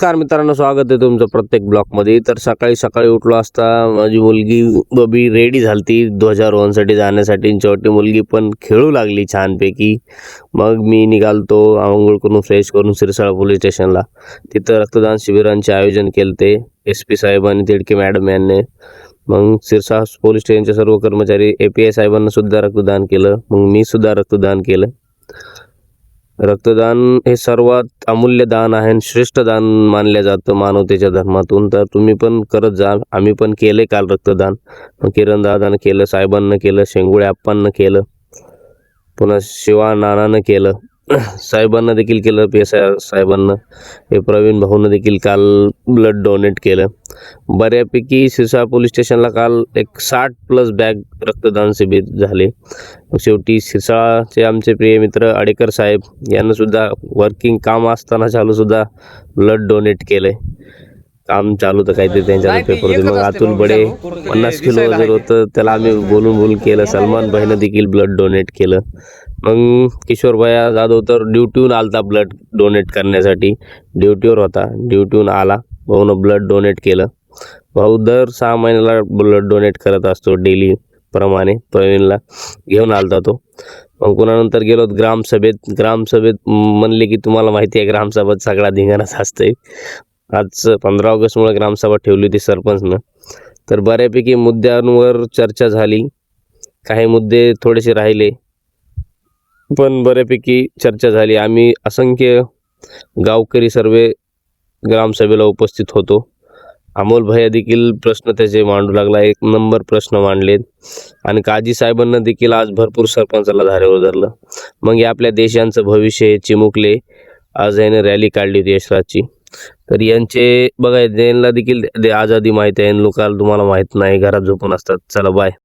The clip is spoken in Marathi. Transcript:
नमस्कार मित्रांनो, स्वागत आहे तुमचं प्रत्येक ब्लॉकमध्ये. तर सकाळी सकाळी उठलो असता माझी मुलगी बबी रेडी झालती ध्वजारोहणसाठी जाण्यासाठी. छोटी मुलगी पण खेळू लागली छानपैकी. मग मी निघालतो आंघोळ करून फ्रेश करून सिरसाळा पोलीस स्टेशनला. तिथं रक्तदान शिबिरांचे आयोजन केले ते SP साहेब आणि तिडके मॅडम यांनी. मग सिरसाळा पोलीस स्टेशनचे सर्व कर्मचारी API साहेबांना सुद्धा रक्तदान केलं. मग मी सुद्धा रक्तदान केलं. रक्तदान हे सर्वात अमूल्य दान आहे, श्रेष्ठ दान मानलं जातं मानवतेच्या धर्मातून. तर तुम्ही पण करत जा. आम्ही पण केले काल रक्तदान. किरण दादानं केलं, साहेबांना केलं, शेंगुळे आप्पांना केलं, पुन्हा शिवा नानानं केलं, साहेबांना देखील केलं, PSI साहेबांना. हे प्रवीण भाऊनं देखील काल ब्लड डोनेट केलं. बऱ्यापैकी सिरसाळा पोलीस स्टेशनला काल एक 60+ बॅग रक्तदान शिबिर झाले. शेवटी सिरसाळाचे आमचे प्रिय मित्र अडेकर साहेब यांना सुद्धा वर्किंग काम असताना सुद्धा ब्लड डोनेट केलंय. काम चालू तर काहीतरी त्यांच्या पेपर होते. मग अतुल बडे 50 किलो वजन होतं, त्याला आम्ही बोलून केलं. सलमान भाईनं देखील ब्लड डोनेट केलं. मग किशोर भैया जाधव तर ड्युटीहून आलता ब्लड डोनेट करण्यासाठी. ड्युटीवर होता, ड्युटीहून आला. भाऊनं ब्लड डोनेट केलं. भाऊ दर 6 महिन्याला ब्लड डोनेट करत असतो डेली प्रमाणे. प्रवीणला घेऊन आलता तो. मग पुन्हा गेलो ग्रामसभेत म्हणले की तुम्हाला माहिती आहे ग्रामसभेत सगळा धिंगाणाच असतंय. आज 15 ऑगस्टमुळे ग्रामसभा ठेवली होती सरपंचनं. तर बऱ्यापैकी मुद्द्यांवर चर्चा झाली. काही मुद्दे थोडेसे राहिले पण बऱ्यापैकी चर्चा झाली. आम्ही असंख्य गावकरी सर्व ग्रामसभेला उपस्थित होतो. अमोल भैया देखील प्रश्न त्याचे मांडू लागला. 1 नंबर प्रश्न मांडलेत. आणि काजी साहेबांना देखील आज भरपूर सरपंचाला धारेवर धरलं. मग हे आपल्या देशांचं भविष्य चिमुकले. आज याने रॅली काढली होती यशराजची. तर यांचे बघा यांना देखील आझादी माहीत आहे. लोकांना तुम्हाला माहीत नाही, घरात झोपून असतात. चला बाय.